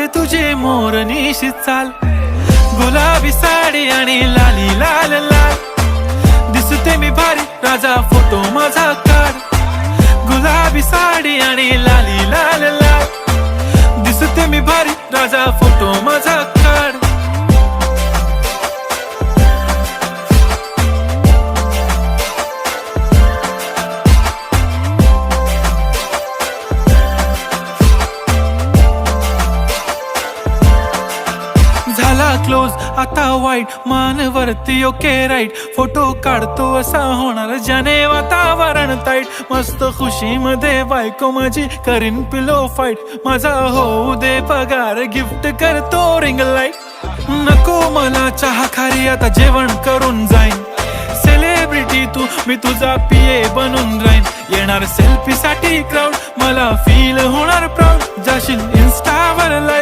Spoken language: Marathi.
आवडते तुझे मोरनीशी चाल, गुलाबी साडी आणि लाली लाल लाल. दिसते मी भारी राजा फोटो माझा काढ, गुलाबी साडी आणि लाली लाल लाल. दिसते मी भारी राजा फोटो माझा काढ. झाला क्लोज आता वाईट, मानवरती ओके राईट. फोटो काढतो असा होणार ज्याने वातावरण ताईट. मस्त खुशी मध्ये बायको माझी करीन पिलो फाईट. माझा होऊ दे पगार, गिफ्ट करतो रिंग लाईट. नको मला चहा खारी, आता जेवण करून जाईन. सेलिब्रिटी तू, मी तुझा पिये बनून राहीन. येणार सेल्फी साठी क्राऊड, मला फील होणार प्राऊड. जाशील इन्स्टावर लाईव्ह,